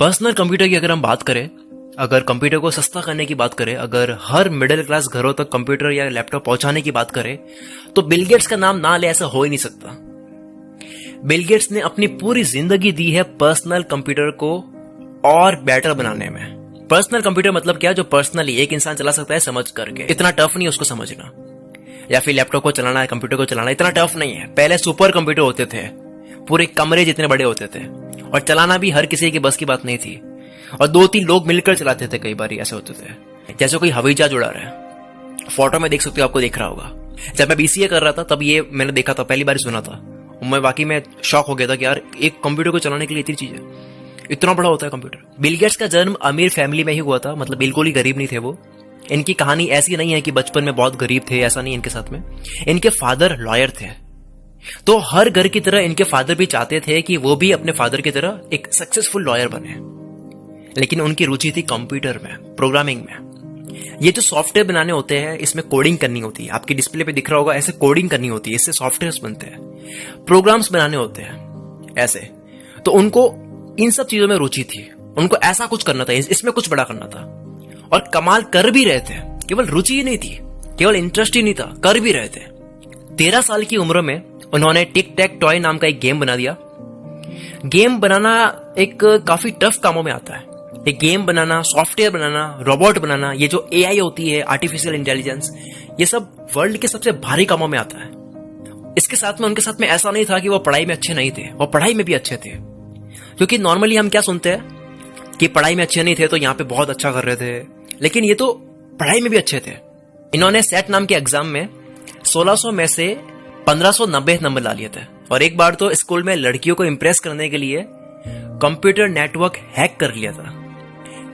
Personal computer की अगर हम बात करें, अगर कंप्यूटर को सस्ता करने की बात करें, अगर हर मिडिल क्लास घरों तक कंप्यूटर या लैपटॉप पहुंचाने की बात करें, तो बिल गेट्स का नाम ना ले ऐसा हो ही नहीं सकता। बिल गेट्स ने अपनी पूरी जिंदगी दी है पर्सनल कंप्यूटर को और बेटर बनाने में। पर्सनल कंप्यूटर मतलब क्या? जो पर्सनली एक इंसान चला सकता है समझ करके। इतना टफ नहीं उसको समझना, या फिर लैपटॉप को चलाना है, कंप्यूटर को चलाना इतना टफ नहीं है। पहले सुपर कंप्यूटर होते थे, पूरे कमरे जितने बड़े होते थे, और चलाना भी हर किसी की बस की बात नहीं थी, और 2-3 लोग मिलकर चलाते थे। कई बार ऐसे होते थे जैसे कोई हवाई जहाज उड़ा रहा है। फोटो में देख सकते हो, आपको दिख रहा होगा। जब मैं बीसीए कर रहा था तब ये मैंने देखा था, पहली बार सुना था। मैं वाकई में शॉक हो गया था कि यार एक कंप्यूटर को चलाने के लिए इतनी चीजें, इतना बड़ा होता है कंप्यूटर। बिल गेट्स का जन्म अमीर फैमिली में ही हुआ था, मतलब बिल्कुल ही गरीब नहीं थे वो। इनकी कहानी ऐसी नहीं है कि बचपन में बहुत गरीब थे, ऐसा नहीं इनके साथ में। इनके फादर लॉयर थे, तो हर घर की तरह इनके फादर भी चाहते थे कि वो भी अपने फादर की तरह एक सक्सेसफुल लॉयर बने, लेकिन उनकी रुचि थी कंप्यूटर में, प्रोग्रामिंग में। ये जो सॉफ्टवेयर बनाने होते हैं, इसमें कोडिंग करनी होती है। आपकी डिस्प्ले पे दिख रहा होगा, ऐसे कोडिंग करनी होती है, इससे सॉफ्टवेयर्स बनते हैं, प्रोग्राम्स बनाने होते हैं ऐसे। तो उनको इन सब चीजों में रुचि थी, उनको ऐसा कुछ करना था, इसमें कुछ बड़ा करना था, और कमाल कर भी रहे थे। केवल रुचि ही नहीं थी, केवल इंटरेस्ट ही नहीं था, कर भी रहे थे। 13 साल की उम्र में उन्होंने टिक टैक टॉय नाम का एक गेम बना दिया। गेम बनाना एक काफी टफ कामों में आता है। एक गेम बनाना, सॉफ्टवेयर बनाना, रोबोट बनाना, ये जो एआई होती है, आर्टिफिशियल इंटेलिजेंस, ये सब वर्ल्ड के सबसे भारी कामों में आता है। इसके साथ में उनके साथ में ऐसा नहीं था कि वो पढ़ाई में अच्छे नहीं थे, वो पढ़ाई में भी अच्छे थे। क्योंकि नॉर्मली हम क्या सुनते हैं कि पढ़ाई में अच्छे नहीं थे तो यहाँ पे बहुत अच्छा कर रहे थे, लेकिन ये तो पढ़ाई में भी अच्छे थे। इन्होंने सेट नाम के एग्जाम में 1600 में से 1590 नंबर ला लिए थे, और एक बार तो स्कूल में लड़कियों को इंप्रेस करने के लिए कंप्यूटर नेटवर्क हैक कर लिया था।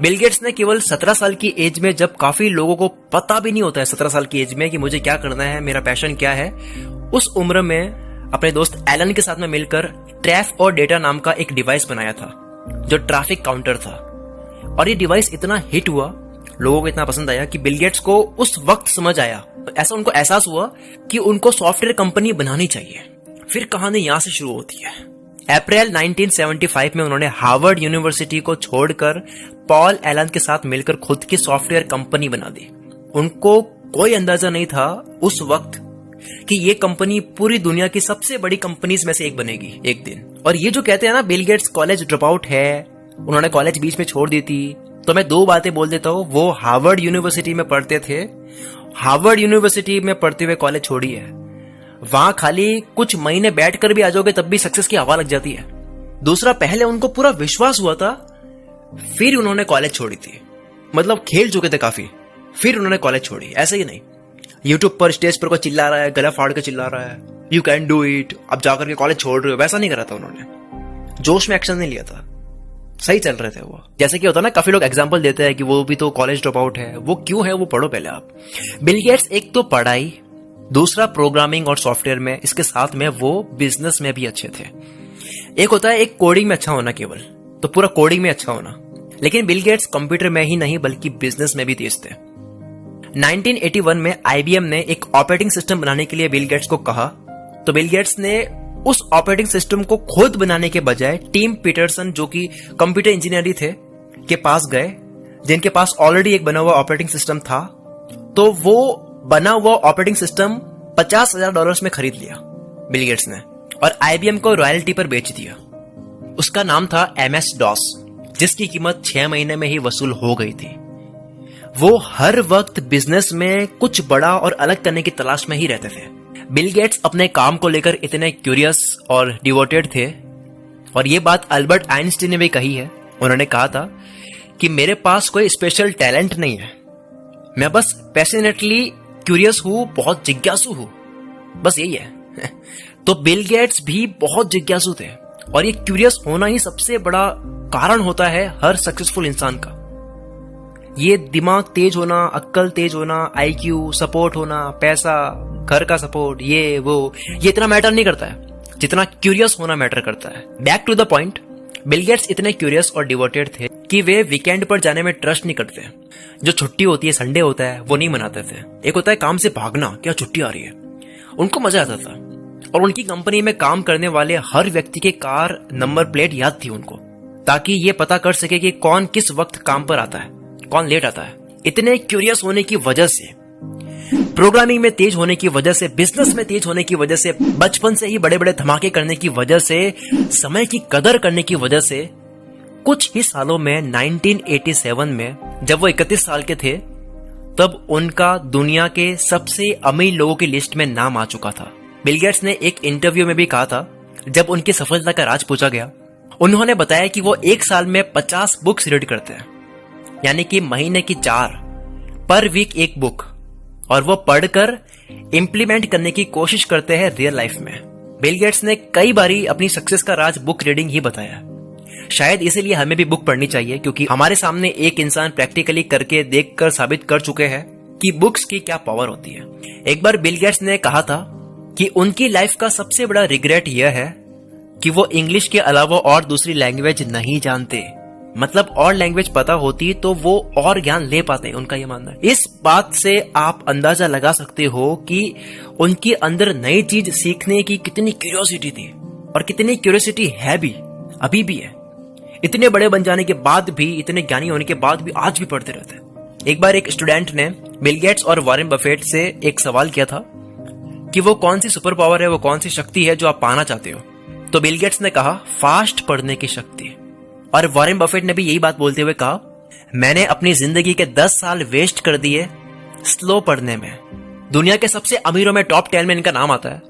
बिल गेट्स ने केवल 17 साल की एज में, जब काफी लोगों को पता भी नहीं होता है 17 साल की एज में कि मुझे क्या करना है, मेरा पैशन क्या है, उस उम्र में अपने दोस्त एलन के साथ में मिलकर ट्रैफ और डेटा नाम का एक डिवाइस बनाया था, जो ट्रैफिक काउंटर था। और ये डिवाइस इतना हिट हुआ, लोगों को इतना पसंद आया कि बिल गेट्स को उस वक्त समझ आया, ऐसा उनको एहसास हुआ कि उनको सॉफ्टवेयर कंपनी बनानी चाहिए। फिर कहानी यहां से शुरू होती है। अप्रैल 1975 में उन्होंने हार्वर्ड यूनिवर्सिटी को छोड़कर पॉल एलन के साथ मिलकर खुद की सॉफ्टवेयर कंपनी बना दी। उनको कोई अंदाजा नहीं था उस वक्त कि ये कंपनी पूरी दुनिया की सबसे बड़ी कंपनीज में से एक बनेगी एक दिन। और ये जो कहते हैं ना, Bill Gates college drop out है, उन्होंने कॉलेज बीच में छोड़ दी थी, तो मैं 2 बातें बोल देता हूं। वो हार्वर्ड यूनिवर्सिटी में पढ़ते थे, हार्वर्ड यूनिवर्सिटी में पढ़ते हुए कॉलेज छोड़ी है। वहां खाली कुछ महीने बैठकर भी आ जाओगे तब भी सक्सेस की हवा लग जाती है। दूसरा, पहले उनको पूरा विश्वास हुआ था, फिर उन्होंने कॉलेज छोड़ी थी। मतलब खेल चुके थे काफी, फिर उन्होंने कॉलेज छोड़ी। ऐसे ही नहीं यूट्यूब पर स्टेज पर कोई चिल्ला रहा है, गला फाड़ के चिल्ला रहा है, यू कैन डू इट, अब जाकर के कॉलेज छोड़ रहे हो, वैसा नहीं करा था उन्होंने। जोश में एक्शन नहीं लिया था, सही चल रहे थे वो। जैसे कि होता है ना, काफी लोग एग्जांपल देते हैं कि वो भी तो कॉलेज ड्रॉप आउट है। वो क्यों है वो पढ़ो पहले आप। बिल गेट्स एक तो पढ़ाई, दूसरा प्रोग्रामिंग और सॉफ्टवेयर में, इसके साथ में वो बिजनेस में भी अच्छे थे। एक होता है एक कोडिंग में अच्छा होना केवल, तो पूरा कोडिंग में अच्छा होना, लेकिन बिल गेट्स कंप्यूटर में ही नहीं बल्कि बिजनेस में भी तेज थे। 1981 में आईबीएम ने एक ऑपरेटिंग सिस्टम बनाने के लिए बिल गेट्स को कहा, तो बिल गेट्स ने उस ऑपरेटिंग सिस्टम को खुद बनाने के बजाय टीम पीटरसन, जो कि कंप्यूटर इंजीनियर थे, के पास गए, जिनके पास ऑलरेडी एक बना हुआ ऑपरेटिंग सिस्टम था। तो वो बना हुआ ऑपरेटिंग सिस्टम $50,000 में खरीद लिया बिल गेट्स ने, और आईबीएम को रॉयल्टी पर बेच दिया। उसका नाम था MS DOS, जिसकी कीमत 6 महीने में ही वसूल हो गई थी। वो हर वक्त बिजनेस में कुछ बड़ा और अलग करने की तलाश में ही रहते थे। बिल गेट्स अपने काम को लेकर इतने क्यूरियस और डिवोटेड थे, और ये बात अल्बर्ट आइंस्टीन ने भी कही है। उन्होंने कहा था कि मेरे पास कोई स्पेशल टैलेंट नहीं है, मैं बस पैशनेटली क्यूरियस हूं, बहुत जिज्ञासु हूं, बस यही है। तो बिल गेट्स भी बहुत जिज्ञासु थे, और ये क्यूरियस होना ही सबसे बड़ा कारण होता है हर सक्सेसफुल इंसान का। ये दिमाग तेज होना, अक्ल तेज होना, IQ सपोर्ट होना, पैसा, घर का सपोर्ट, ये वो, ये इतना मैटर नहीं करता है जितना क्यूरियस होना मैटर करता है। Back to the point, Bill Gates इतने क्यूरियस और डिवोटेड थे कि वे वीकेंड पर जाने में ट्रस्ट नहीं करते। जो छुट्टी होती है, संडे होता है, वो नहीं मनाते थे। एक होता है काम से भागना, क्या छुट्टी आ रही है, उनको मजा आता था। और उनकी कंपनी में काम करने वाले हर व्यक्ति के कार नंबर प्लेट याद थी उनको। ताकि ये पता कर सके कि कौन किस वक्त काम पर आता है, कौन लेट आता है। इतने क्यूरियस होने की वजह से, प्रोग्रामिंग में तेज होने की वजह से, बिजनेस में तेज होने की वजह से, बचपन से ही बड़े बड़े धमाके करने की वजह से, समय की कदर करने की वजह से, कुछ ही सालों में 1987 में जब वो 31 साल के थे, तब उनका दुनिया के सबसे अमीर लोगों की लिस्ट में नाम आ चुका था। बिल गेट्स ने एक इंटरव्यू में भी कहा था, जब उनकी सफलता का राज पूछा गया, उन्होंने बताया कि वो एक साल में 50 बुक्स रीड करते हैं, यानी कि महीने की 4, पर वीक एक बुक, और वो पढ़कर इंप्लीमेंट करने की कोशिश करते हैं रियल लाइफ में। बिल गेट्स ने कई बारी अपनी सक्सेस का राज बुक रीडिंग ही बताया। शायद इसीलिए हमें भी बुक पढ़नी चाहिए, क्योंकि हमारे सामने एक इंसान प्रैक्टिकली करके देखकर साबित कर चुके हैं कि बुक्स की क्या पावर होती है। एक बार बिल गेट्स ने कहा था कि उनकी लाइफ का सबसे बड़ा रिग्रेट यह है कि वो इंग्लिश के अलावा और दूसरी लैंग्वेज नहीं जानते। मतलब और लैंग्वेज पता होती तो वो और ज्ञान ले पाते, उनका यह मानना है। इस बात से आप अंदाजा लगा सकते हो कि उनके अंदर नई चीज सीखने की कितनी क्यूरियोसिटी थी, और कितनी क्यूरियोसिटी है भी, अभी भी है। इतने बड़े बन जाने के बाद भी, इतने ज्ञानी होने के बाद भी आज भी पढ़ते रहते हैं। एक बार एक स्टूडेंट ने बिल गेट्स और वॉरेन बफेट से एक सवाल किया था कि वो कौन सी सुपर पावर है, वो कौन सी शक्ति है जो आप पाना चाहते हो। तो बिल गेट्स ने कहा फास्ट पढ़ने की शक्ति, और वॉरेन बफेट ने भी यही बात बोलते हुए कहा मैंने अपनी जिंदगी के 10 साल वेस्ट कर दिए स्लो पढ़ने में। दुनिया के सबसे अमीरों में टॉप 10 में इनका नाम आता है।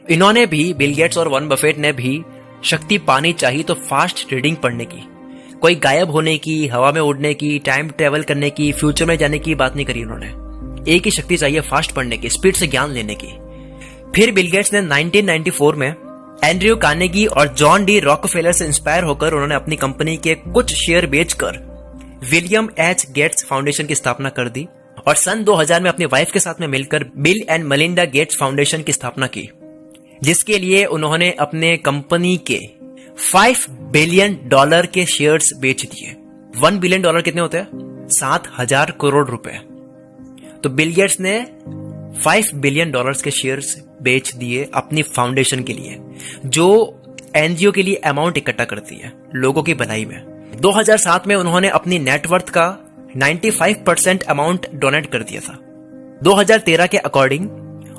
इन्होंने भी, बिल गेट्स और वॉरेन बफेट ने भी, शक्ति पानी चाहिए तो फास्ट रीडिंग पढ़ने की। कोई गायब होने की, हवा में उड़ने की, टाइम ट्रेवल करने की, फ्यूचर में जाने की बात नहीं करी उन्होंने। एक ही शक्ति चाहिए, फास्ट पढ़ने की, स्पीड से ज्ञान लेने की। फिर बिल गेट्स ने 1994 में एंड्रयू कार्नेगी और जॉन डी रॉकफेलर से इंस्पायर होकर उन्होंने अपनी कंपनी के कुछ शेयर बेचकर विलियम एच गेट्स फाउंडेशन की स्थापना कर दी, और सन 2000 में अपनी वाइफ के साथ में मिलकर bill and Melinda Gates foundation की स्थापना की, जिसके लिए उन्होंने अपने कंपनी के $5 बिलियन के शेयर्स बेच दिए। $1 बिलियन कितने होते हैं? 7,000 करोड़ रुपए। तो बिल गेट्स ने $5 बिलियन के शेयर्स बेच दिए अपनी फाउंडेशन के लिए, जो एनजीओ के लिए अमाउंट इकट्ठा करती है लोगों की भलाई में। 2007 में उन्होंने अपनी नेटवर्थ का 95% अमाउंट डोनेट कर दिया था। 2013 के अकॉर्डिंग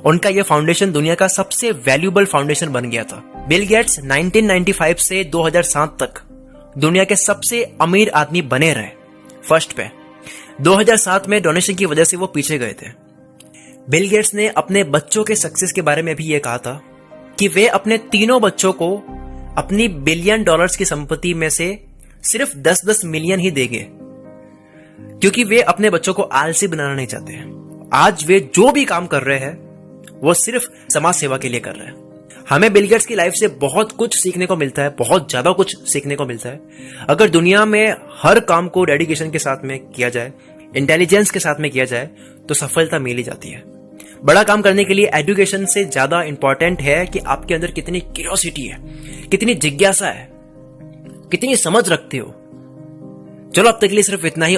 उनका यह फाउंडेशन दुनिया का सबसे वैल्यूएबल फाउंडेशन बन गया था। बिल गेट्स 1995 से 2007 तक दुनिया के सबसे अमीर आदमी बने रहे, फर्स्ट पे। 2007 में डोनेशन की वजह से वो पीछे गए थे। बिल गेट्स ने अपने बच्चों के सक्सेस के बारे में भी ये कहा था कि वे अपने तीनों बच्चों को अपनी $1 बिलियन की संपत्ति में से सिर्फ 10-10 मिलियन ही देंगे, क्योंकि वे अपने बच्चों को आलसी बनाना नहीं चाहते हैं। आज वे जो भी काम कर रहे हैं वो सिर्फ समाज सेवा के लिए कर रहे हैं। हमें बिल गेट्स की लाइफ से बहुत कुछ सीखने को मिलता है, बहुत ज्यादा कुछ सीखने को मिलता है। अगर दुनिया में हर काम को डेडिकेशन के साथ में किया जाए, इंटेलिजेंस के साथ में किया जाए, तो सफलता मिल ही जाती है। बड़ा काम करने के लिए एजुकेशन से ज्यादा इंपॉर्टेंट है कि आपके अंदर कितनी क्यूरियोसिटी है, कितनी जिज्ञासा है, कितनी समझ रखते हो। चलो अब तक के लिए सिर्फ इतना ही।